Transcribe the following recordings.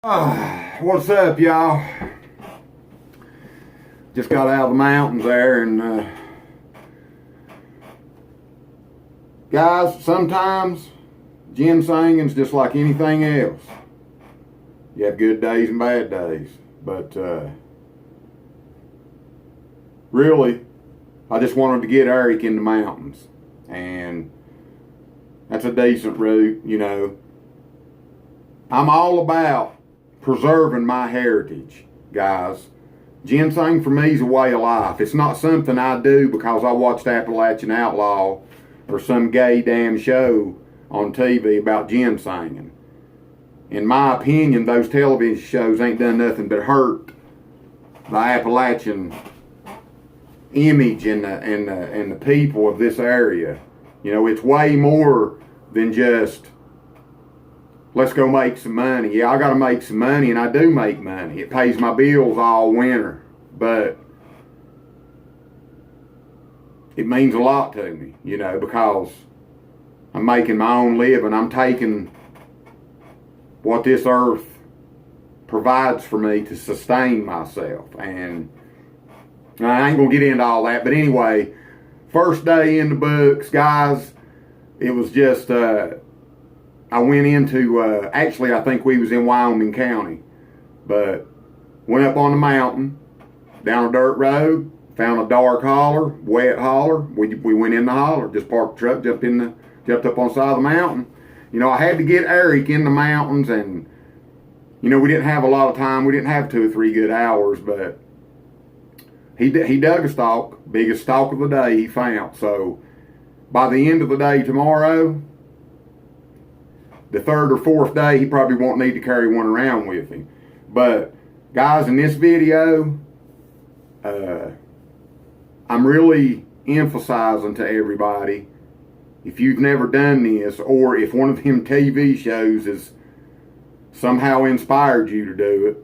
What's up, y'all? Just got out of the mountains there, and guys, sometimes ginsenging's just like anything else. You have good days and bad days, but really, I just wanted to get Eric in the mountains, and that's a decent route, you know. I'm all about preserving my heritage, guys. Ginseng for me is a way of life. It's not something I do because I watched Appalachian Outlaw or some gay damn show on TV about ginsenging. In my opinion, those television shows ain't done nothing but hurt the Appalachian image and the people of this area. You know, it's way more than just let's go make some money. Yeah, I got to make some money, and I do make money. It pays my bills all winter, but it means a lot to me, you know, because I'm making my own living. I'm taking what this earth provides for me to sustain myself, and I ain't gonna get into all that. But anyway, first day in the books, guys. It was just I went into, actually I think we was in Wyoming County, but went up on the mountain, down a dirt road, found a dark holler, wet holler. We went in the holler, just parked the truck, jumped up on the side of the mountain. You know, I had to get Eric in the mountains, and, you know, we didn't have a lot of time. We didn't have 2 or 3 good hours, but he dug a stalk, biggest stalk of the day he found. So by the end of the day tomorrow, the 3rd or 4th day, he probably won't need to carry one around with him. But guys, in this video, I'm really emphasizing to everybody, if you've never done this, or if one of them TV shows has somehow inspired you to do it,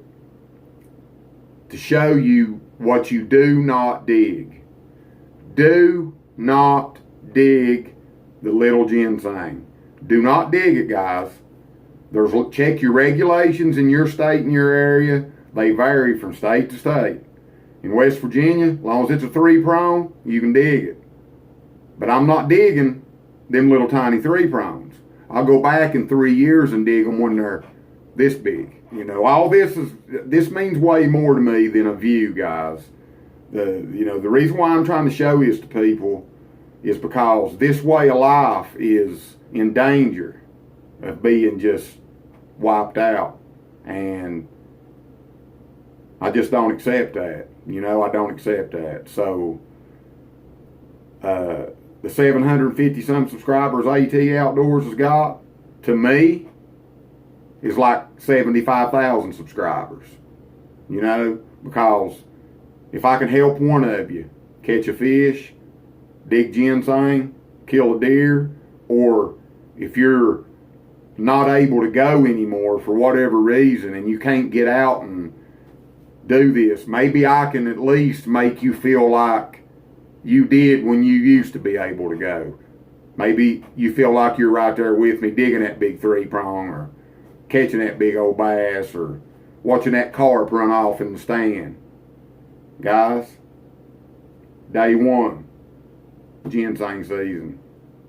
to show you what you do not dig. Do not dig the little ginseng. Do not dig it, guys. Check your regulations in your state and your area. They vary from state to state. In West Virginia, as long as it's a 3-prong, you can dig it. But I'm not digging them little tiny 3-prongs. I'll go back in 3 years and dig them when they're this big. You know, all this means way more to me than a view, guys. The reason why I'm trying to show this to people is because this way of life is in danger of being just wiped out, and I just don't accept that. You know, I don't accept that. So the 750 some subscribers AT Outdoors has got, to me, is like 75,000 subscribers. You know, because if I can help one of you catch a fish, dig ginseng, kill a deer, or if you're not able to go anymore for whatever reason and you can't get out and do this, maybe I can at least make you feel like you did when you used to be able to go. Maybe you feel like you're right there with me digging that big 3-prong, or catching that big old bass, or watching that carp run off in the stand. Guys, day 1, ginseng season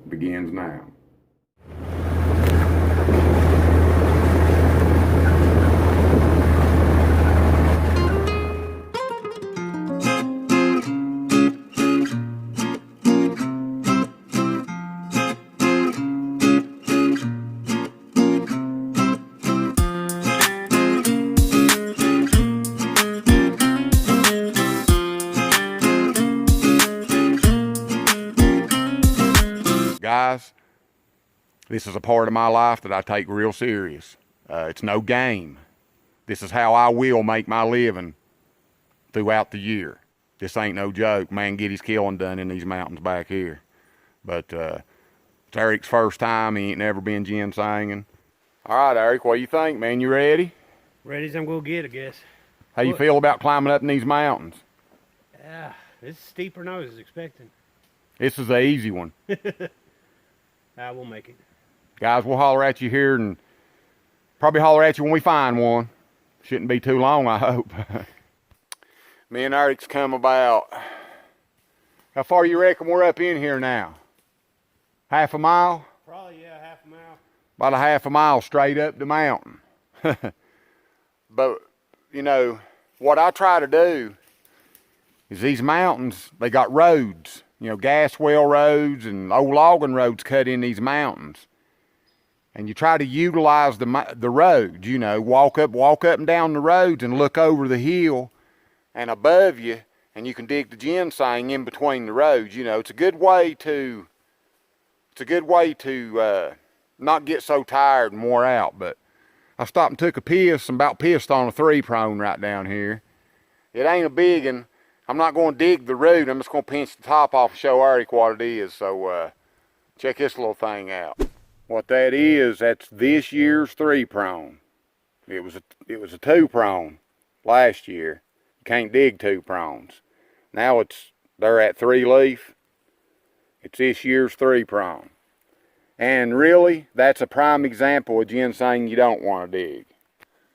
begins now. Guys, this is a part of my life that I take real serious. It's no game. This is how I will make my living throughout the year. This ain't no joke. Man, get his killing done in these mountains back here. But it's Eric's first time. He ain't never been ginsenging. All right, Eric, what do you think, man? You ready? Ready as I'm gonna get, I guess. How you feel about climbing up in these mountains? Yeah, it's steeper than I was expecting. This is the easy one. We'll make it. Guys, we'll holler at you here, and probably holler at you when we find one. Shouldn't be too long, I hope. Me and Eric's come about, how far you reckon we're up in here now? Half a mile? Probably, yeah, half a mile. About a half a mile straight up the mountain. But, you know, what I try to do is these mountains, they got roads, you know, gas well roads and old logging roads cut in these mountains. And you try to utilize the roads, you know, walk up and down the roads and look over the hill and above you, and you can dig the ginseng in between the roads. You know, it's a good way to not get so tired and wore out. But I stopped and took a piss and about pissed on a 3-prong right down here. It ain't a big one. I'm not going to dig the root. I'm just going to pinch the top off and show Eric what it is. So check this little thing out. What that is, that's this year's 3-prong. It was a 2-prong last year. You can't dig 2 prongs. Now they're at 3-leaf. It's this year's 3-prong. And really, that's a prime example of ginseng you don't want to dig.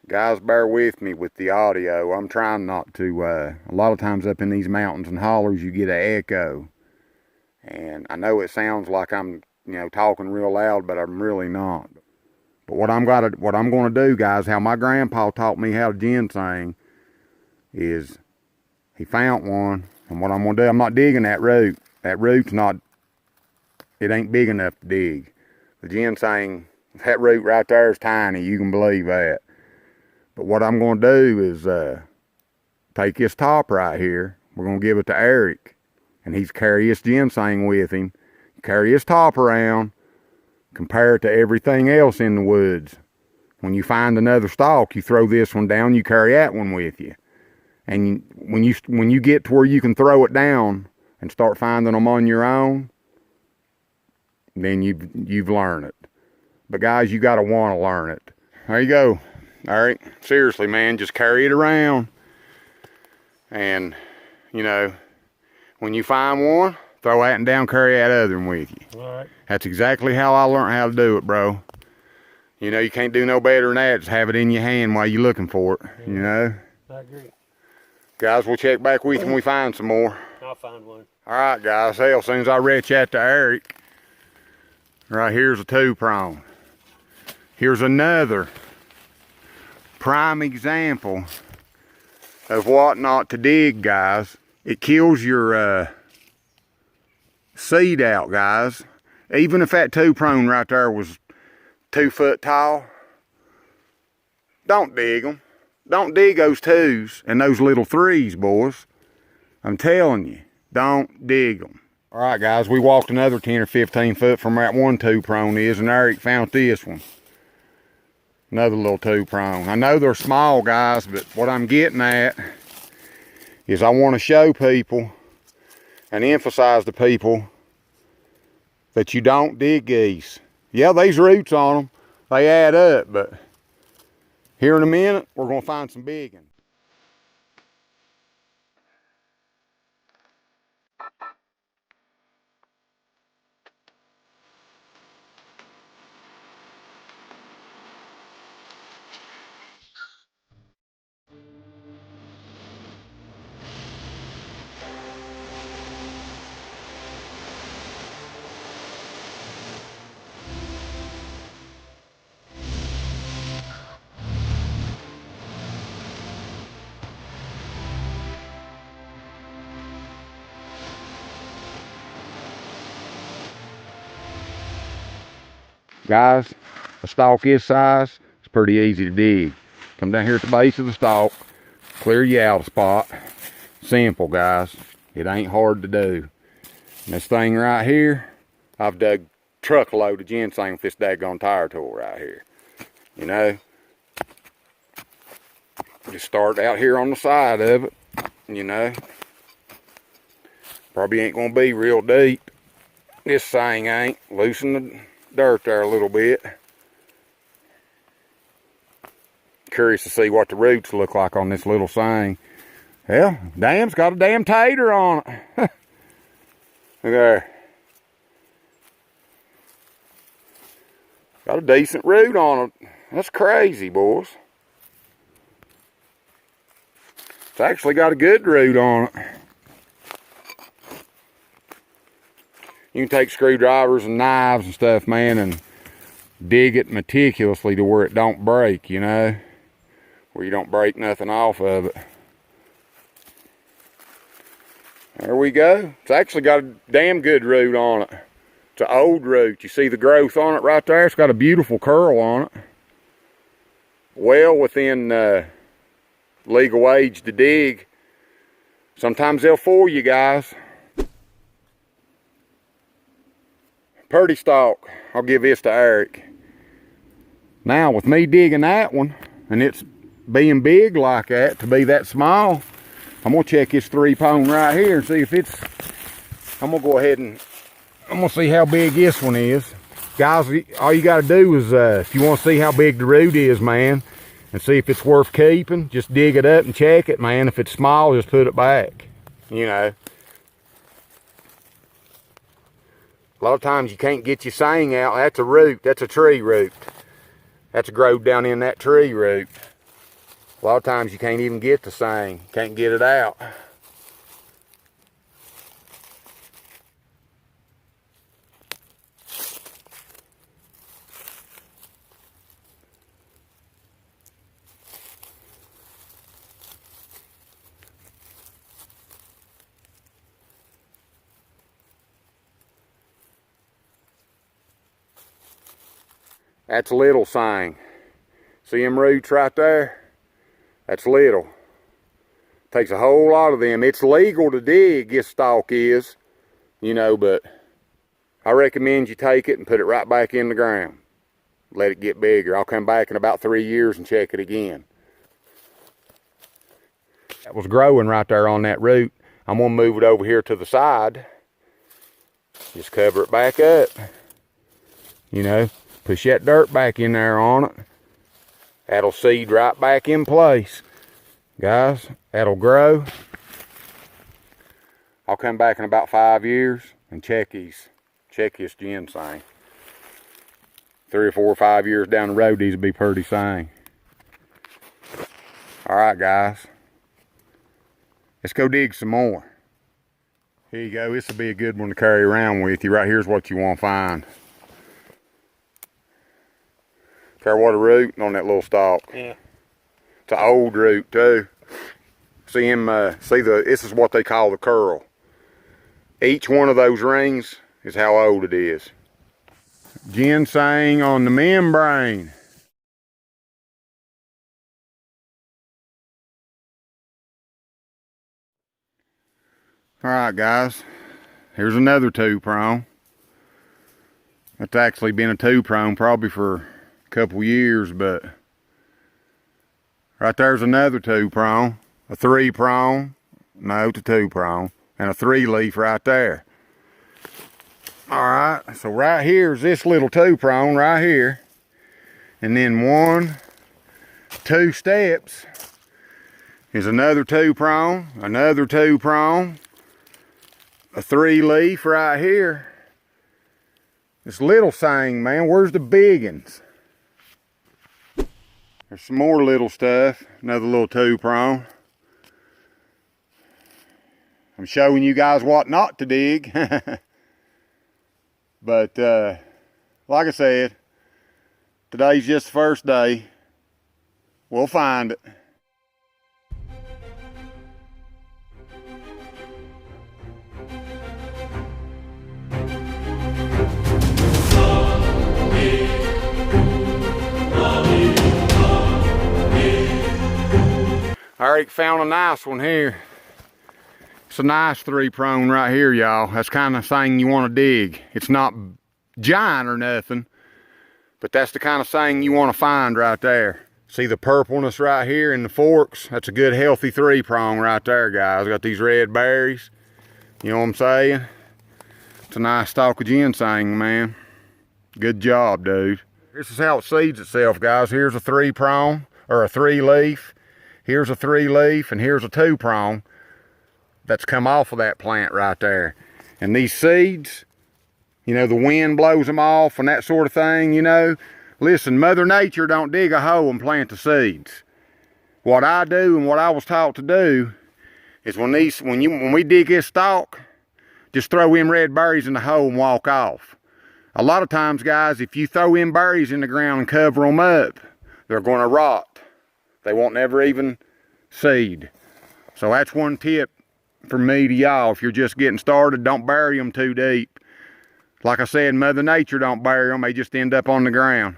Guys, bear with me with the audio. I'm trying not to, a lot of times up in these mountains and hollers, you get an echo. And I know it sounds like I'm, you know, talking real loud, but I'm really not. But what I'm going to do, guys, how my grandpa taught me how to ginseng is he found one. And what I'm going to do, I'm not digging that root. That root's not, it ain't big enough to dig. The ginseng, that root right there is tiny, you can believe that. But what I'm going to do is take this top right here. We're going to give it to Eric. And he's carry his ginseng with him. Carry his top around. Compare it to everything else in the woods. When you find another stalk, you throw this one down, you carry that one with you. And when you get to where you can throw it down and start finding them on your own, then you've learned it. But guys, you got to want to learn it. There you go. Eric, seriously, man, just carry it around. And, you know, when you find one, throw that one down, carry that other one with you. All right. That's exactly how I learned how to do it, bro. You know, you can't do no better than that. Just have it in your hand while you're looking for it, you know? I agree. Guys, we'll check back with you when we find some more. I'll find one. All right, guys. Hell, as soon as I reach out to Eric, right here's a 2-prong. Here's another prime example of what not to dig, guys. It kills your seed out, guys. Even if that 2-prong right there was 2 foot tall, don't dig them. Don't dig those 2s and those little 3s, boys. I'm telling you, don't dig them. All right, guys, we walked another 10 or 15 foot from that one 2-prong is, and Eric found this one. Another little 2-prong. I know they're small, guys, but what I'm getting at is I want to show people and emphasize to people that you don't dig these. Yeah, these roots on them, they add up, but here in a minute, we're going to find some big ones. Guys, a stalk this size, it's pretty easy to dig. Come down here at the base of the stalk, clear your out spot. Simple, guys. It ain't hard to do. And this thing right here, I've dug truckload of ginseng with this daggone tire tool right here. You know, just start out here on the side of it, you know. Probably ain't gonna be real deep. This thing ain't. Loosen the dirt there a little bit. Curious to see what the roots look like on this little thing. Hell, damn, it's got a damn tater on it. Look there. Got a decent root on it. That's crazy, boys. It's actually got a good root on it. You can take screwdrivers and knives and stuff, man, and dig it meticulously to where it don't break, you know, where you don't break nothing off of it. There we go. It's actually got a damn good root on it. It's an old root. You see the growth on it right there? It's got a beautiful curl on it. Well within legal age to dig. Sometimes they'll fool you guys. Purdy stalk. I'll give this to Eric. Now with me digging that one, and it's being big like that, to be that small, I'm gonna check this 3-prong right here and see if it's, I'm gonna go ahead and I'm gonna see how big this one is. Guys, all you gotta do is, if you wanna see how big the root is, man, and see if it's worth keeping, just dig it up and check it, man. If it's small, just put it back, you know. A lot of times you can't get your sang out. That's a root, that's a tree root. That's growed down in that tree root. A lot of times you can't even get the sang, can't get it out. That's little sang. See them roots right there? That's little. Takes a whole lot of them. It's legal to dig, this stalk is, you know, but I recommend you take it and put it right back in the ground. Let it get bigger. I'll come back in about 3 years and check it again. That was growing right there on that root. I'm gonna move it over here to the side. Just cover it back up. You know, push that dirt back in there on it. That'll seed right back in place. Guys, that'll grow. I'll come back in about 5 years and check this ginseng. 3 or 4 or 5 years down the road, these will be pretty sang. All right, guys. Let's go dig some more. Here you go. This will be a good one to carry around with you. Right here's what you want to find. Care what a root on that little stalk. Yeah. It's an old root too. See him, this is what they call the curl. Each one of those rings is how old it is. Ginseng on the membrane. All right, guys, here's another 2-prong. It's actually been a 2-prong probably for a couple years, but right there's another 2-prong, a 3-prong, no, it's a 2-prong, and a 3-leaf right there. All right, so right here is this little 2-prong right here, and then 1, 2 steps is another 2-prong, another 2-prong, a 3-leaf right here. This little sang, man, where's the big ones? There's some more little stuff, another little 2-prong. I'm showing you guys what not to dig. But like I said, today's just the first day. We'll find it. Eric found a nice one here. It's a nice 3-prong right here, y'all. That's the kind of thing you want to dig. It's not giant or nothing, but that's the kind of thing you want to find right there. See the purpleness right here in the forks? That's a good healthy 3-prong right there, guys. Got these red berries. You know what I'm saying? It's a nice stalk of ginseng, man. Good job, dude. This is how it seeds itself, guys. Here's a 3-prong, or a 3-leaf. Here's a 3-leaf, and here's a 2-prong that's come off of that plant right there. And these seeds, you know, the wind blows them off and that sort of thing, you know. Listen, Mother Nature don't dig a hole and plant the seeds. what I do and what I was taught to do is when we dig this stalk, just throw in red berries in the hole and walk off. A lot of times, guys, if you throw in berries in the ground and cover them up, they're going to rot. They won't never even seed. So that's one tip from me to y'all. If you're just getting started, don't bury them too deep. Like I said, Mother Nature don't bury them. They just end up on the ground.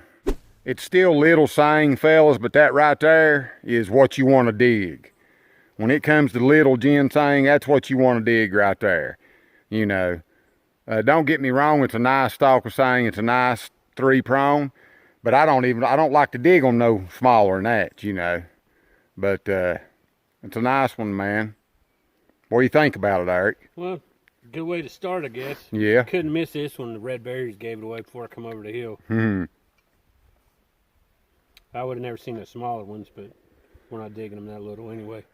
It's still little sang, fellas, but that right there is what you want to dig. When it comes to little ginseng, that's what you want to dig right there. You know, don't get me wrong, it's a nice stalk of sang, it's a nice 3-prong, but I don't like to dig them no smaller than that, you know. But it's a nice one, man. What do you think about it, Eric? Well, good way to start, I guess. Yeah. Couldn't miss this one. The red berries gave it away before I come over the hill. I would have never seen the smaller ones, but we're not digging them that little anyway.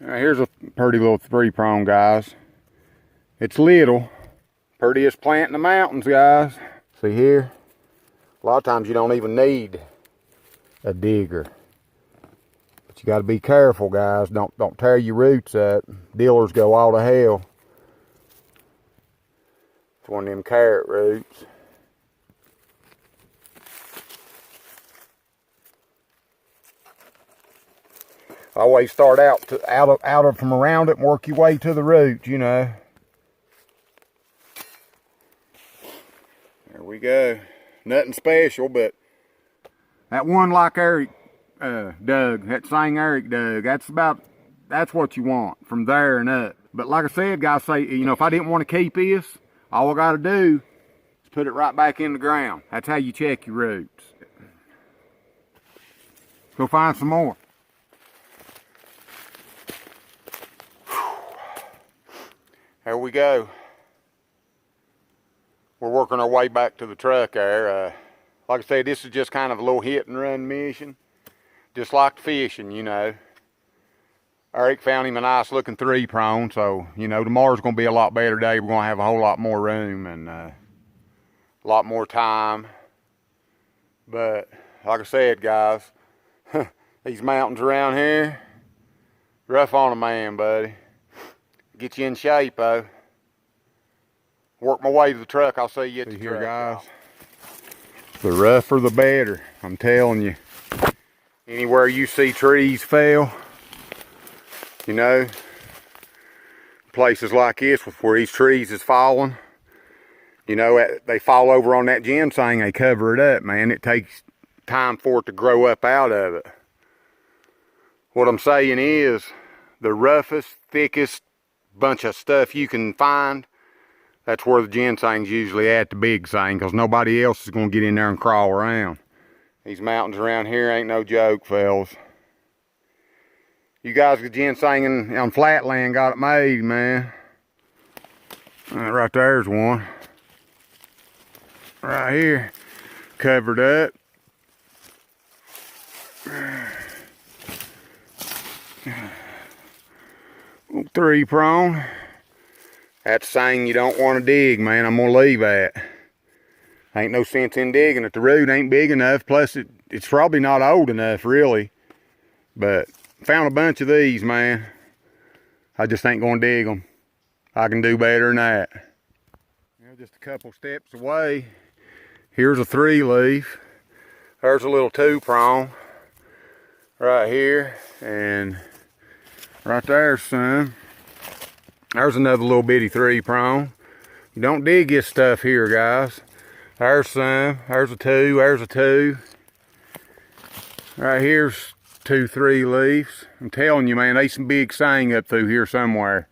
Here's a pretty little 3-prong, guys. It's little, prettiest plant in the mountains, guys. See here? A lot of times you don't even need a digger. But you gotta be careful, guys. Don't tear your roots up. Dealers go all to hell. It's one of them carrot roots. Always start out from around it and work your way to the roots, you know. There we go. Nothing special, but that one like Eric dug, that sang Eric dug, that's what you want from there and up. But like I said, guys, say, you know, if I didn't want to keep this, all I got to do is put it right back in the ground. That's how you check your roots. Go find some more. There we go. We're working our way back to the truck there. Like I said, this is just kind of a little hit and run mission. Just like fishing, you know. Eric found him a nice looking 3-prong, so, you know, tomorrow's going to be a lot better day. We're going to have a whole lot more room and a lot more time. But, like I said, guys, these mountains around here, rough on a man, buddy. Get you in shape, though. Work my way to the truck. I'll see you at the truck, guys. The rougher the better, I'm telling you. Anywhere you see trees fell, you know, places like this where these trees is falling, you know, they fall over on that ginseng, they cover it up, man. It takes time for it to grow up out of it. What I'm saying is, the roughest, thickest bunch of stuff you can find, that's where the ginseng's usually at, the big thing, because nobody else is going to get in there and crawl around. These mountains around here ain't no joke, fellas. You guys with ginseng on flatland got it made, man. Right there's one. Right here, covered up. 3-prong. That's saying you don't want to dig, man. I'm gonna leave that. Ain't no sense in digging it. The root ain't big enough. Plus, it's probably not old enough, really. But found a bunch of these, man. I just ain't gonna dig them. I can do better than that. You know, just a couple steps away. Here's a 3-leaf. There's a little 2-prong right here, and right there's some. There's another little bitty 3-prong. You don't dig this stuff here, guys. There's some. There's a 2. There's a 2. Right here's 2 3-leaves. I'm telling you, man, there's some big sang up through here somewhere.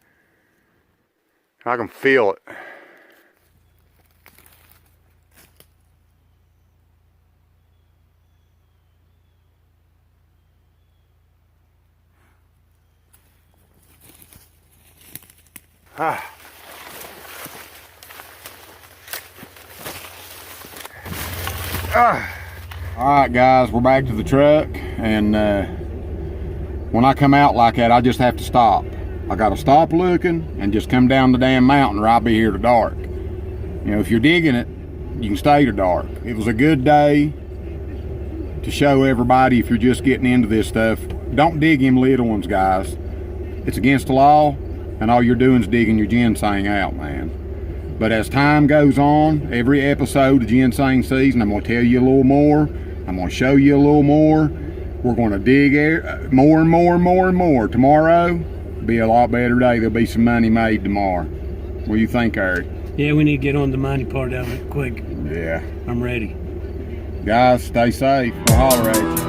I can feel it. Alright guys, we're back to the truck, and when I come out like that, I just have to stop. I gotta stop looking and just come down the damn mountain, or I'll be here to dark. You know, if you're digging it, you can stay to dark. It was a good day to show everybody, if you're just getting into this stuff, don't dig them little ones, guys. It's against the law, and all you're doing is digging your ginseng out, man. But as time goes on, every episode of ginseng season, I'm going to tell you a little more. I'm going to show you a little more. We're going to dig more and more and more and more. Tomorrow will be a lot better day. There'll be some money made tomorrow. What do you think, Eric? Yeah, we need to get on the money part of it quick. Yeah. I'm ready. Guys, stay safe. We'll holler at you.